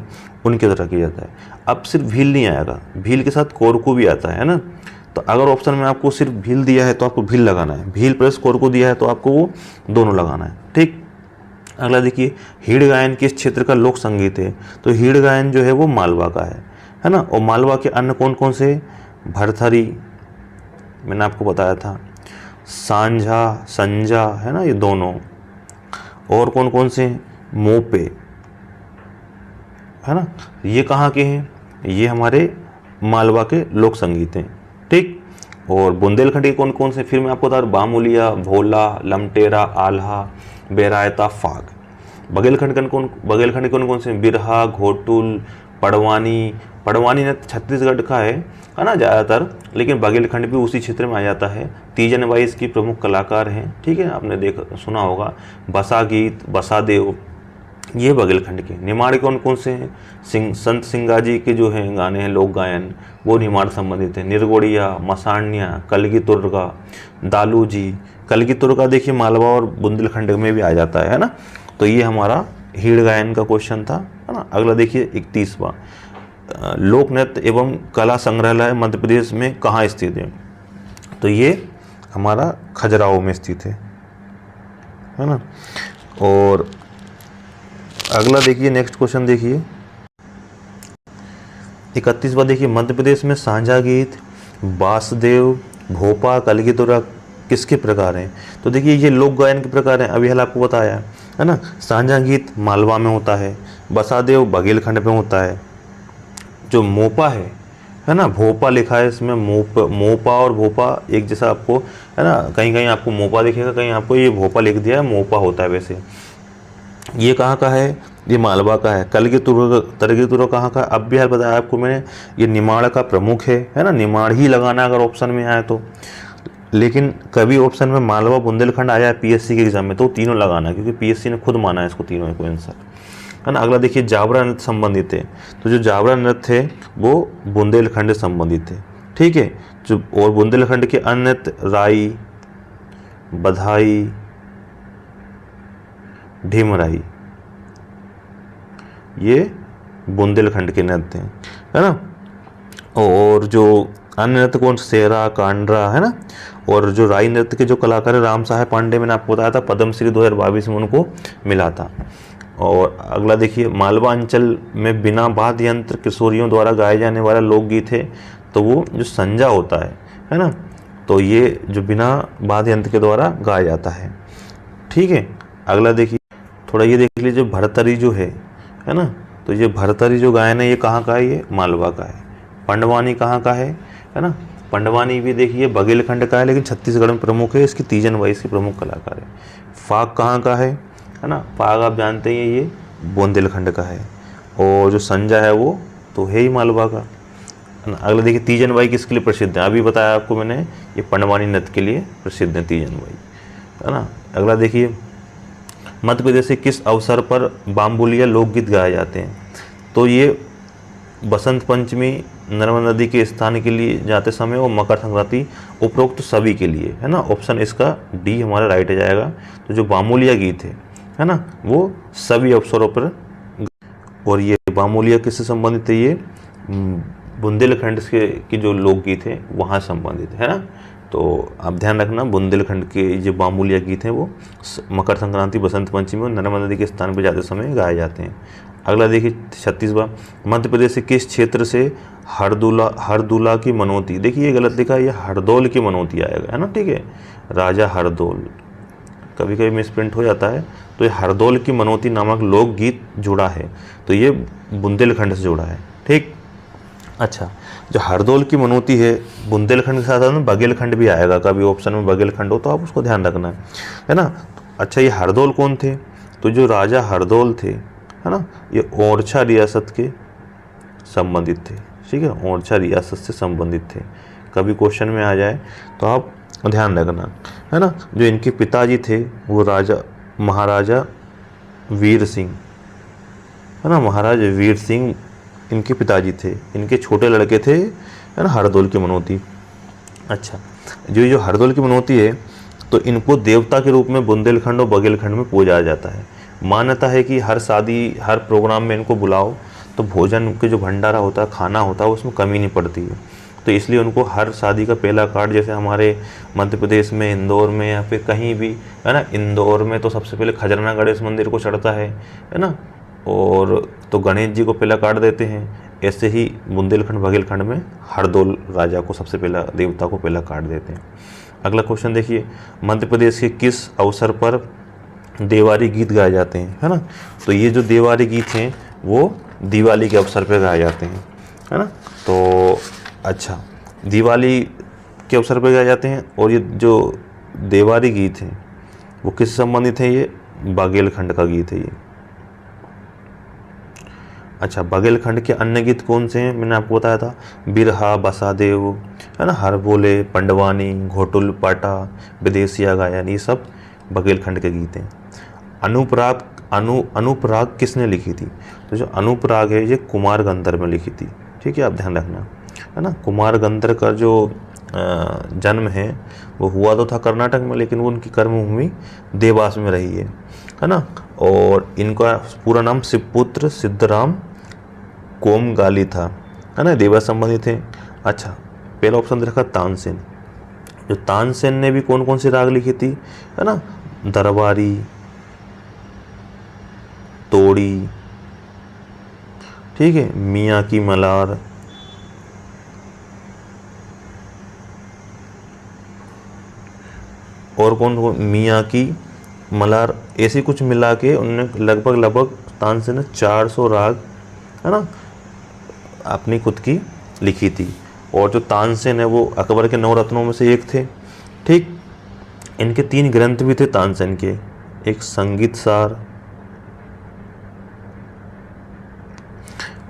उनके द्वारा किया जाता है। अब सिर्फ भील नहीं आएगा, भील के साथ कोरकू भी आता है ना। तो अगर ऑप्शन में आपको सिर्फ भील दिया है तो आपको भील लगाना है, भील प्लस कोरकू दिया है तो आपको वो दोनों लगाना है, ठीक। अगला देखिए, हीड़ गायन किस क्षेत्र का लोक संगीत है? तो हीड़ गायन जो है वो मालवा का है ना। और मालवा के अन्य कौन कौन से? भरथरी मैंने आपको बताया था, सांझा, संजा है ना, ये दोनों। और कौन कौन से? मोपे है ना, ये कहाँ के हैं? ये हमारे मालवा के लोक संगीत हैं, ठीक। और बुंदेलखंड के कौन कौन से? फिर मैं आपको बता रहा हूँ, बामुलिया, भोला, लमटेरा, आल्हा, बेरायता, फाग। बघेलखंड के कौन कौन से? बिरहा, घोटुल, पड़वानी। पड़वानी नृत्य छत्तीसगढ़ का है ना ज़्यादातर, लेकिन बघेलखंड भी उसी क्षेत्र में आ जाता है। तीजन बाई इसकी प्रमुख कलाकार हैं, ठीक है, आपने सुना होगा। बसा गीत, बसा देव, ये बघेलखंड के। निमाड़ कौन कौन से हैं? संत सिंगाजी के जो हैं गाने हैं लोक गायन, वो निमाड़ संबंधित है। निर्गोड़िया, मसाण्या, कलगी तुर्गा, दालू जी। कलगी तुर्गा देखिए मालवा और बुंदेलखंड में भी आ जाता है ना। तो ये हमारा हीड़ गायन का क्वेश्चन था, है ना। अगला देखिए 31वां, लोक नृत्य एवं कला संग्रहालय मध्य प्रदेश में कहाँ स्थित है? तो ये हमारा खजुराहो में स्थित है ना। और अगला देखिए, नेक्स्ट क्वेश्चन देखिए 31वां देखिए, मध्य प्रदेश में सांझा गीत, वासुदेव, भोपा, कलगी तुर्गा किसके प्रकार हैं? तो देखिए ये लोक गायन के प्रकार हैं, अभी हाल आपको बताया है ना। सांझा गीत मालवा में होता है, बसादेव बघेलखंड में होता है। जो मोपा है ना, भोपा लिखा है इसमें, मोपा और भोपा एक जैसा आपको है ना, कहीं कहीं आपको मोपा दिखेगा, कहीं आपको ये भोपा लिख दिया है, मोपा होता है वैसे। ये कहाँ का है? ये मालवा का है। तरगी तुर्गा कहाँ का? अब भी यार बताया आपको मैंने, ये निमाड़ का प्रमुख है ना। निमाड़ ही लगाना अगर ऑप्शन में आए तो, लेकिन कभी ऑप्शन में मालवा बुंदेलखंड आ जाए पीएससी के एग्जाम में तो तीनों लगाना, क्योंकि पीएससी ने खुद माना है इसको तीनों को आंसर, है ना। अगला देखिए, जावरा नृत्य संबंधित है। तो जो जावरा नृत्य है वो बुंदेलखंड से संबंधित है, ठीक है। जो और बुंदेलखंड के अन्य नृत्य राई, बधाई, ढीमराई, ये बुंदेलखंड के नृत्य हैं, है ना। और जो अन्य नृत्य कौन? सेरा, कांडरा, है ना। और जो राई नृत्य के जो कलाकार है राम साहेब पांडे, मैंने आपको बताया था पद्मश्री 2022 में उनको मिला था। और अगला देखिए, मालवा अंचल में बिना वाद्य यंत्र किशोरियों द्वारा गाए जाने वाला लोकगीत है, तो वो जो संजा होता है ना। तो ये जो बिना वाद्य यंत्र के द्वारा गाया जाता है, ठीक है। अगला देखिए, थोड़ा ये देख लीजिए, भरतरी जो है ना। तो ये भरतरी जो गायन है ये कहाँ का है? ये मालवा का है। पंडवानी कहाँ का है ना। पंडवानी भी देखिए बघेलखंड का है, लेकिन छत्तीसगढ़ में प्रमुख है, इसकी तीजन बाई इसके प्रमुख कलाकार है। फाग कहाँ का है ना। फाग आप जानते हैं ये बुंदेलखंड का है। और जो संजा है वो तो है ही मालवा का, है ना। अगला देखिए, तीजन बाई किसके लिए प्रसिद्ध है? अभी बताया आपको मैंने, ये पंडवानी नृत्य के लिए प्रसिद्ध है तीजन बाई, है ना। अगला देखिए, मध्य प्रदेश से किस अवसर पर बाम्बुलिया लोकगीत गाए जाते हैं? तो ये बसंत पंचमी, नर्मदा नदी के स्थान के लिए जाते समय और मकर संक्रांति, उपरोक्त सभी के लिए, है ना। ऑप्शन इसका डी हमारा राइट हो जाएगा। तो जो बामुलिया गीत है ना, वो सभी अवसरों पर। और ये बामुलिया किससे संबंधित है? ये बुंदेलखंड के की जो लोकगीत है वहाँ संबंधित है ना। तो आप ध्यान रखना, बुंदेलखंड के जो बामुलिया गीत हैं वो मकर संक्रांति, बसंत पंचमी और नर्मदा नदी के स्थान पर जाते समय गाए जाते हैं। अगला देखिए 36वां, मध्य प्रदेश के किस क्षेत्र से हरदुला की मनोती? देखिए ये गलत लिखा है, ये हरदौल की मनोती आएगा, है ना, ठीक है। राजा हरदौल, कभी कभी मिसप्रिंट हो जाता है। तो ये हरदौल की मनोती नामक लोकगीत जुड़ा है, तो ये बुंदेलखंड से जुड़ा है, ठीक। अच्छा, जो हरदौल की मनोती है बुंदेलखंड के साथ साथ में बघेलखंड भी आएगा, कभी ऑप्शन में बघेलखंड हो तो आप उसको ध्यान रखना है ना। अच्छा, ये हरदौल कौन थे? तो जो राजा हरदौल थे, है ना, ये ओरछा रियासत के संबंधित थे, ठीक है, ओरछा रियासत से संबंधित थे। कभी क्वेश्चन में आ जाए तो आप ध्यान रखना, है ना। जो इनके पिताजी थे वो राजा महाराजा वीर सिंह, है ना, महाराज वीर सिंह इनके पिताजी थे। इनके छोटे लड़के थे, है ना, हरदौल की मनोती। अच्छा, जो हरदौल की मनोती है तो इनको देवता के रूप में बुंदेलखंड और बघेलखंड में पूजा जाता है। मान्यता है कि हर शादी हर प्रोग्राम में इनको बुलाओ तो भोजन के जो भंडारा होता है, खाना होता है, उसमें कमी नहीं पड़ती है। तो इसलिए उनको हर शादी का पहला कार्ड, जैसे हमारे मध्य प्रदेश में इंदौर में या फिर कहीं भी, है ना, इंदौर में तो सबसे पहले खजरना गणेश मंदिर को चढ़ता है ना, और तो गणेश जी को पहला कार्ड देते हैं। ऐसे ही बुंदेलखंड बघेलखंड में हरदौल राजा को सबसे पहला, देवता को पहला कार्ड देते हैं। अगला क्वेश्चन देखिए, मध्य प्रदेश के किस अवसर पर देवारी गीत गाए जाते हैं, है ना। तो ये जो देवारी गीत हैं वो दिवाली के अवसर पर गाए जाते हैं, है ना। तो अच्छा, दिवाली के अवसर पर गाए जाते हैं। और ये जो देवारी गीत हैं वो किससे संबंधित है? ये बघेलखंड का गीत है ये। अच्छा, बघेलखंड के अन्य गीत कौन से हैं? मैंने आपको बताया था, बिरहा, बसादेव, है ना, हर बोले, पंडवानी, घोटुल पाटा, विदेशिया गायन, ये सब बघेलखंड के गीत हैं। अनुपराग किसने लिखी थी? तो जो अनुपराग है ये कुमार गंधर्व में लिखी थी। ठीक है, आप ध्यान रखना, है ना। कुमार गंधर्व का जो जन्म है वो हुआ तो था कर्नाटक में, लेकिन वो उनकी कर्मभूमि देवास में रही है ना। और इनका पूरा नाम शिवपुत्र सिद्धराम कोमगाली था, है ना, देवास संबंधित थे। अच्छा, पहला ऑप्शन देखा तानसेन। जो तानसेन ने भी कौन कौन सी राग लिखी थी, है ना, दरबारी, तोड़ी, ठीक है, मियाँ की मलार, और कौन कौन, मियाँ की मलार, ऐसे कुछ मिला के उन्होंने लगभग तानसेन ने 400 राग, है ना, अपनी खुद की लिखी थी। और जो तानसेन है वो अकबर के 9 रत्नों में से एक थे। ठीक, इनके 3 ग्रंथ भी थे तानसेन के, एक संगीत सार,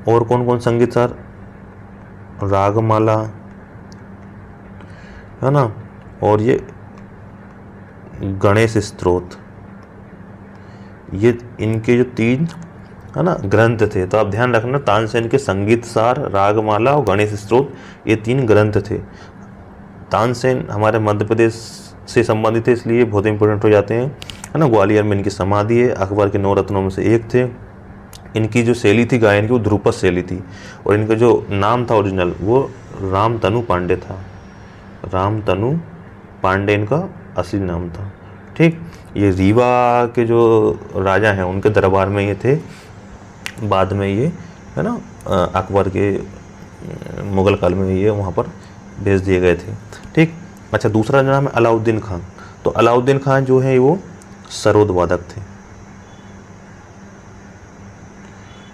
और कौन कौन संगीत सार, रागमाला, है ना, और ये गणेश स्तोत्र। ये इनके जो 3, है ना, ग्रंथ थे। तो आप ध्यान रखना, तानसेन के संगीत सार, रागमाला और गणेश स्तोत्र, ये 3 ग्रंथ थे। तानसेन हमारे मध्य प्रदेश से संबंधित है, इसलिए बहुत इंपॉर्टेंट हो जाते हैं, है ना। ग्वालियर में इनकी समाधि है, अकबर के 9 रत्नों में से एक थे। इनकी जो शैली थी गायन की वो ध्रुपद शैली थी, और इनका जो नाम था ओरिजिनल वो रामतनु पांडे था। रामतनु पांडे इनका असली नाम था। ठीक, ये रीवा के जो राजा हैं उनके दरबार में ये थे, बाद में ये, है ना, अकबर के मुग़ल काल में ये वहाँ पर भेज दिए गए थे। ठीक, अच्छा, दूसरा नाम है अलाउद्दीन खान। तो अलाउद्दीन खान जो है वो सरोद वादक थे।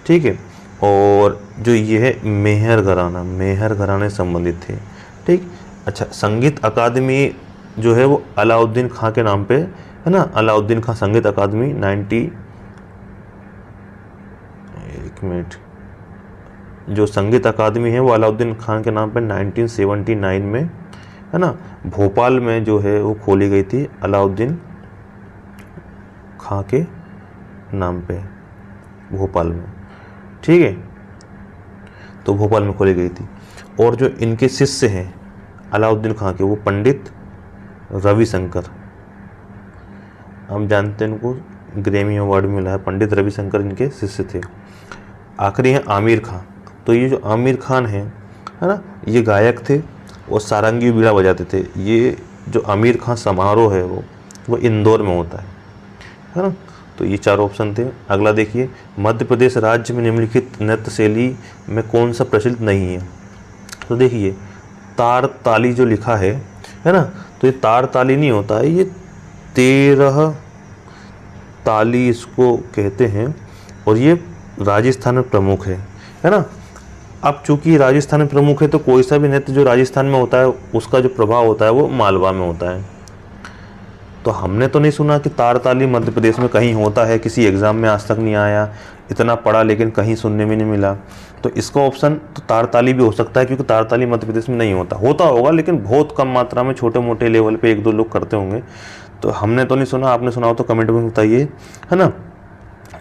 ठीक है, और जो ये है मेहर घराने से संबंधित थे। ठीक, अच्छा, संगीत अकादमी जो है वो अलाउद्दीन खान के नाम पे, है ना, अलाउद्दीन खान संगीत अकादमी 1 मिनट, जो संगीत अकादमी है वो अलाउद्दीन खान के नाम पे 1979 में, है ना, भोपाल में जो है वो खोली गई थी, अलाउद्दीन खान के नाम पे, भोपाल में। ठीक है, तो भोपाल में खोली गई थी। और जो इनके शिष्य हैं अलाउद्दीन खान के, वो पंडित रविशंकर, हम जानते हैं इनको ग्रैमी अवार्ड मिला है, पंडित रविशंकर इनके शिष्य थे। आखिरी हैं आमिर खान। तो ये जो आमिर खान है ना, ये गायक थे और सारंगी बीड़ा बजाते थे। ये जो आमिर खान समारोह है वो इंदौर में होता है ना। तो ये 4 ऑप्शन थे। अगला देखिए, मध्य प्रदेश राज्य में निम्नलिखित नृत्य शैली में कौन सा प्रचलित नहीं है? तो देखिए, तार ताली जो लिखा है ना, तो ये तार ताली नहीं होता है, ये 13 ताली इसको कहते हैं, और ये राजस्थान में प्रमुख है ना। अब चूंकि राजस्थान में प्रमुख है तो कोई सा भी नृत्य जो राजस्थान में होता है उसका जो प्रभाव होता है वो मालवा में होता है। तो हमने तो नहीं सुना कि तार ताली मध्य प्रदेश में कहीं होता है, किसी एग्ज़ाम में आज तक नहीं आया, इतना पढ़ा लेकिन कहीं सुनने में नहीं मिला। तो इसका ऑप्शन तो तारताली भी हो सकता है, क्योंकि तारताली मध्य प्रदेश में नहीं होता होगा लेकिन बहुत कम मात्रा में, छोटे मोटे लेवल पे एक दो लोग करते होंगे। तो हमने तो नहीं सुना, आपने सुना हो तो कमेंट में बताइए, है ना।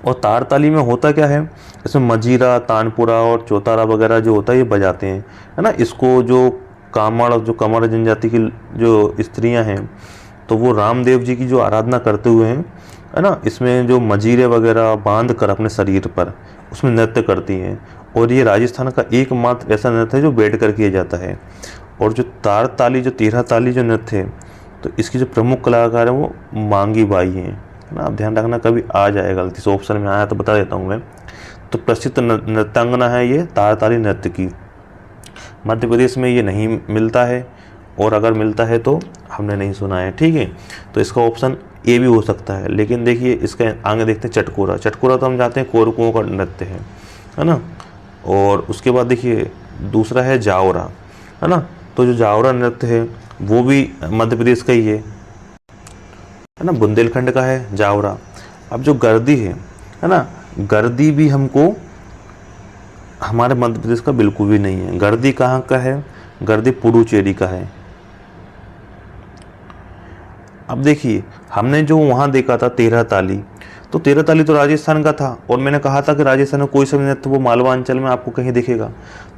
और तारताली में होता क्या है, इसमें मजीरा, तानपुरा और चौतारा वगैरह जो होता है ये बजाते हैं, है ना। इसको जो कमर जनजाति की जो स्त्रियां हैं, तो वो रामदेव जी की जो आराधना करते हुए हैं, है ना, इसमें जो मजीरे वगैरह बांध कर अपने शरीर पर उसमें नृत्य करती हैं। और ये राजस्थान का एकमात्र ऐसा नृत्य है जो बैठ कर किया जाता है। और जो तारताली, जो 13 ताली जो नृत्य है, तो इसकी जो प्रमुख कलाकार है वो मांगी बाई हैं, है ना। आप ध्यान रखना, कभी आ जाए गलती से ऑप्शन में आया तो बता देता हूँ मैं। तो प्रसिद्ध नृत्यांगना है ये तारताली नृत्य की। मध्य प्रदेश में ये नहीं मिलता है, और अगर मिलता है तो हमने नहीं सुना है, ठीक है। तो इसका ऑप्शन ए भी हो सकता है। लेकिन देखिए इसका आगे देखते हैं चटकोरा। चटकोरा तो हम जानते हैं कोरकुओं का नृत्य है ना। और उसके बाद देखिए दूसरा है जावरा, है ना। तो जो जावरा नृत्य है वो भी मध्य प्रदेश का ही है ना, बुंदेलखंड का है जावरा। अब जो गर्दी है ना, गर्दी भी हमको हमारे मध्य प्रदेश का बिल्कुल भी नहीं है। गर्दी कहाँ का है, गर्दी पुडुचेरी का है। अब देखिए हमने जो वहाँ देखा था 13 ताली, तो 13 ताली तो राजस्थान का था, और मैंने कहा था कि राजस्थान में कोई सा नृत्य वो मालवा अंचल में आपको कहीं दिखेगा।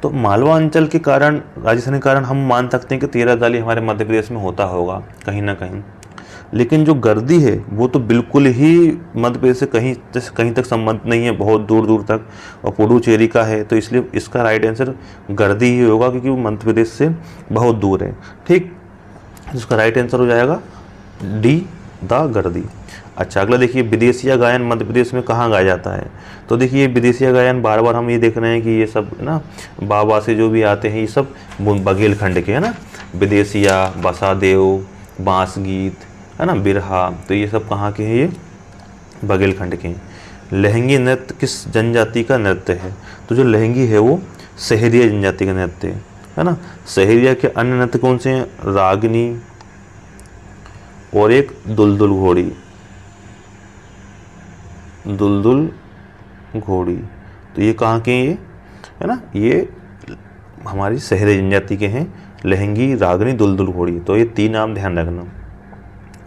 तो मालवा अंचल के कारण, राजस्थान के कारण हम मान सकते हैं कि 13 ताली हमारे मध्य प्रदेश में होता होगा कहीं ना कहीं। लेकिन जो गर्दी है वो तो बिल्कुल ही मध्य प्रदेश से कहीं तक संबंध नहीं है, बहुत दूर दूर तक, और पुडुचेरी का है। तो इसलिए इसका राइट आंसर गर्दी ही होगा, क्योंकि वो मध्य प्रदेश से बहुत दूर है, ठीक। इसका राइट आंसर हो जाएगा डी, द गर्दी। अच्छा अगला देखिए, विदेशिया गायन मध्य प्रदेश में कहाँ गाया जाता है। तो देखिए विदेशिया गायन बार बार हम ये देख रहे हैं कि ये सब ना बाबा से जो भी आते हैं, ये सब बघेलखंड के, है ना। विदेशिया, बसादेव, बांस गीत, है ना, बिरहा, तो ये सब कहाँ के हैं, ये बघेलखंड के हैं। लहंगी नृत्य किस जनजाति का नृत्य है। तो जो लहंगी है वो सहरिया जनजाति का नृत्य है ना। सहरिया के अन्य नृत्य कौन से हैं, रागनी और एक दुलदुल घोड़ी, दुलदुल घोड़ी। तो ये कहाँ के हैं, ये है ना, ये हमारी सहरिया जनजाति के हैं, लहंगी, रागनी, दुलदुल घोड़ी। तो ये 3 नाम ध्यान रखना।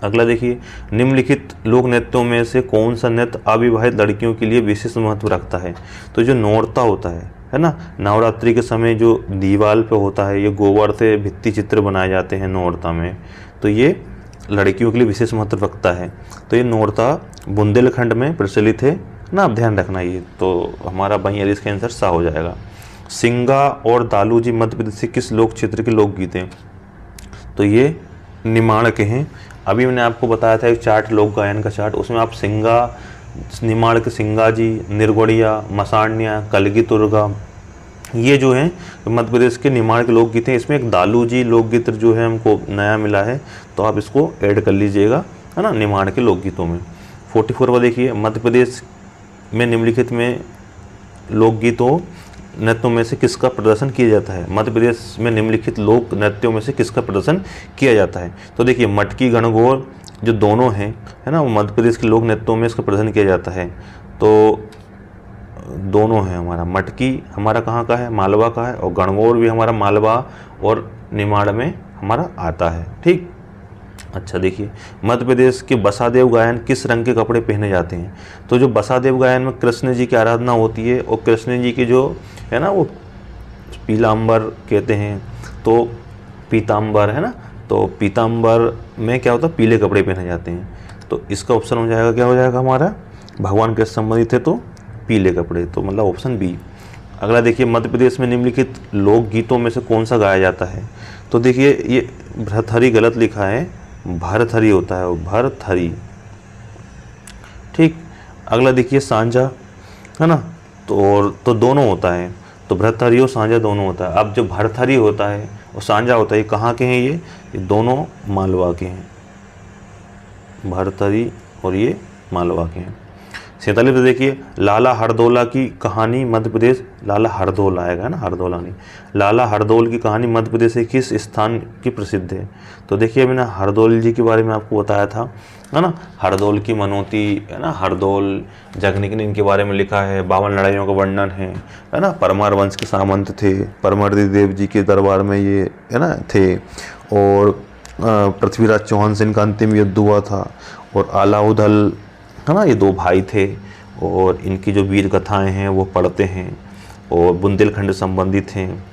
अगला देखिए, निम्नलिखित लोक नृत्यों में से कौन सा नृत्य अविवाहित लड़कियों के लिए विशेष महत्व रखता है। तो जो नौरता होता है ना, नवरात्रि के समय जो दीवार पे होता है, ये गोबर से भित्ति चित्र बनाए जाते हैं नौरता में, तो ये लड़कियों के लिए विशेष महत्व रखता है। तो ये नौरता बुंदेलखंड में प्रचलित है ना, आप ध्यान रखना। ये तो हमारा वहीं इसका आंसर सा हो जाएगा। सिंगा और दालूजी मध्य प्रदेश के किस लोक क्षेत्र के लोकगीत हैं। तो ये निमाड़ के हैं। अभी मैंने आपको बताया था एक चार्ट, लोक गायन का चार्ट, उसमें आप सिंगा, निमाड़ के सिंगा जी, निरगोड़िया, मसाणिया, कलगी तुर्गा, ये जो हैं मध्य प्रदेश के निमाड़ के लोकगीत हैं। इसमें एक दालूजी लोकगीत जो है हमको नया मिला है, तो आप इसको ऐड कर लीजिएगा, है ना, निमाड़ के लोकगीतों में। 44 पर देखिए, मध्य प्रदेश में निम्नलिखित में लोकगीतों नृत्यों में से किसका प्रदर्शन किया जाता है। मध्य प्रदेश में निम्नलिखित लोक नृत्यों में से किसका प्रदर्शन किया जाता है। तो देखिए मटकी, गणगौर जो दोनों हैं, है ना, वो मध्य प्रदेश के लोक नृत्यों में इसका प्रदर्शन किया जाता है। तो दोनों हैं हमारा, मटकी हमारा कहाँ का है, मालवा का है, और गणगौर भी हमारा मालवा और निमाड़ में हमारा आता है, ठीक। अच्छा देखिए, मध्य प्रदेश के बसादेव गायन किस रंग के कपड़े पहने जाते हैं। तो जो बसादेव गायन में कृष्ण जी की आराधना होती है, और कृष्ण जी की जो है ना वो पीलांबर कहते हैं, तो पीताम्बर, है ना, तो पीताम्बर में क्या होता है, पीले कपड़े पहने जाते हैं। तो इसका ऑप्शन हो जाएगा, क्या हो जाएगा हमारा, भगवान के संबंधित है तो पीले कपड़े, तो मतलब ऑप्शन बी। अगला देखिए, मध्य प्रदेश में निम्नलिखित लोकगीतों में से कौन सा गाया जाता है। तो देखिए ये भरथरी गलत लिखा है, भरथरी होता है वो, भरथरी, ठीक। अगला देखिए सांझा, है ना, तो दोनों होता है, तो भरथरी और सांझा दोनों होता है। अब जो भरथरी होता है और सांझा होता है, ये कहाँ के हैं, ये दोनों मालवा के हैं, भरथरी और ये मालवा के हैं। 47 पे देखिए, लाला हरदौला की कहानी मध्य प्रदेश, लाला हरदौला आएगा ना, हरदौला नहीं, लाला हरदौल की कहानी मध्य प्रदेश के किस स्थान की प्रसिद्ध है? तो देखिए मैंने हरदौल जी के बारे में आपको बताया था, है ना, हरदौल की मनोती, है ना, हरदौल जगनिक ने इनके बारे में लिखा है, 52 लड़ाइयों का वर्णन है ना, परमार वंश के सामंत थे, परमार देव जी के दरबार में ये, है ना, थे, और पृथ्वीराज चौहान से इनका अंतिम युद्ध हुआ था, और अलाउदल, है ना, ये 2 भाई थे, और इनकी जो वीर कथाएं हैं वो पढ़ते हैं, और बुंदेलखंड संबंधित हैं,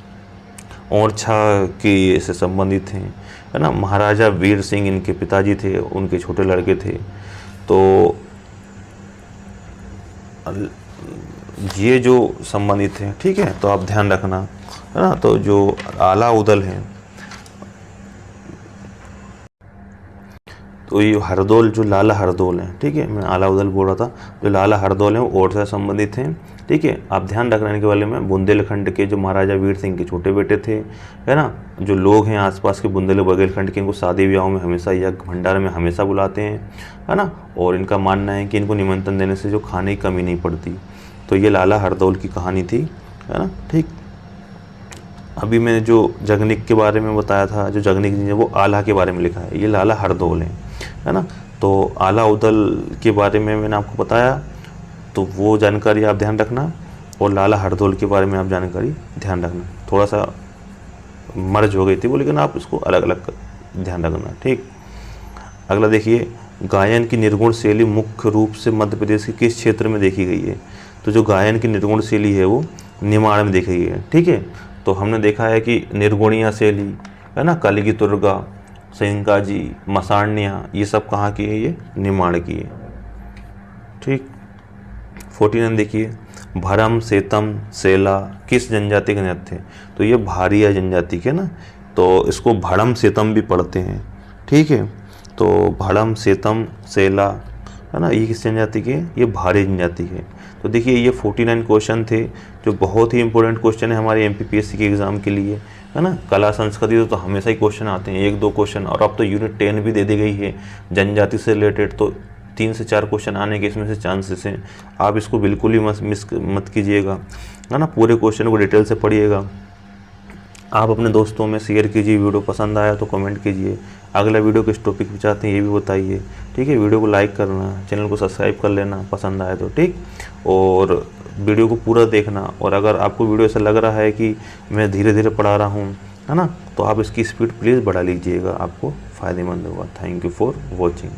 ओरछा की से संबंधित हैं, है ना, महाराजा वीर सिंह इनके पिताजी थे, उनके छोटे लड़के थे। तो ये जो संबंधित हैं, ठीक है, तो आप ध्यान रखना, है ना। तो जो अलाउदल हैं, तो ये हरदौल, जो लाला हरदौल हैं, ठीक है, मैं अलाउदल बोल रहा था, जो लाला हरदौल हैं वो ओरछा से संबंधित हैं, ठीक है। आप ध्यान रखना इनके बारे में, बुंदेलखंड के जो महाराजा वीर सिंह के छोटे बेटे थे, है ना, जो लोग हैं आसपास के बुंदेलखंड के, इनको शादी ब्याहों में हमेशा यज्ञ भंडार में हमेशा बुलाते हैं, है ना, और इनका मानना है कि इनको निमंत्रण देने से जो खाने की कमी नहीं पड़ती। तो ये लाला हरदौल की कहानी थी, है ना, ठीक। अभी मैंने जो जगनिक के बारे में बताया था, जो जगनिक जी ने वो आला के बारे में लिखा है, ये लाला हरदौल है ना। तो अलाउदल के बारे में मैंने आपको बताया, तो वो जानकारी आप ध्यान रखना, और लाला हरदौल के बारे में आप जानकारी ध्यान रखना। थोड़ा सा मर्ज हो गई थी वो, लेकिन आप इसको अलग अलग ध्यान रखना, ठीक। अगला देखिए, गायन की निर्गुण शैली मुख्य रूप से मध्य प्रदेश के किस क्षेत्र में देखी गई है? तो जो गायन की निर्गुण शैली है वो निमाड़ में देखी गई है, ठीक है। तो हमने देखा है कि निर्गुणिया शैली, है ना, कलगी तुर्गा, सिंकाजी, मसाण्या, ये सब कहाँ की है? ये निमाड़ की है, ठीक। 49 देखिए, भरम, सेतम, सेला किस जनजाति के नृत्य है? तो ये भारिया जनजाति के ना, तो इसको भड़म सेतम भी पढ़ते हैं, ठीक है। तो भड़म, सेतम, सेला, है ना, ये किस जनजाति के? ये भारी जनजाति के। तो देखिए ये 49 क्वेश्चन थे, जो बहुत ही इंपॉर्टेंट क्वेश्चन है हमारे MPPSC के एग्ज़ाम के लिए, है ना। कला संस्कृति तो हमेशा ही क्वेश्चन आते हैं, 1-2 क्वेश्चन, और अब तो यूनिट 10 भी दे दी गई है जनजाति से रिलेटेड, तो 3 से 4 क्वेश्चन आने के इसमें से चांसेस हैं। आप इसको बिल्कुल ही मिस मत कीजिएगा, है ना, पूरे क्वेश्चन को डिटेल से पढ़िएगा। आप अपने दोस्तों में शेयर कीजिए, वीडियो पसंद आया तो कमेंट कीजिए, अगला वीडियो किस टॉपिक पे चाहते हैं ये भी बताइए, ठीक है। वीडियो को लाइक करना, चैनल को सब्सक्राइब कर लेना पसंद आए तो, ठीक। और वीडियो को पूरा देखना, और अगर आपको वीडियो ऐसा लग रहा है कि मैं धीरे धीरे पढ़ा रहा हूँ, है ना, तो आप इसकी स्पीड प्लीज़ बढ़ा लीजिएगा, आपको फ़ायदेमंद होगा। Thank you for watching.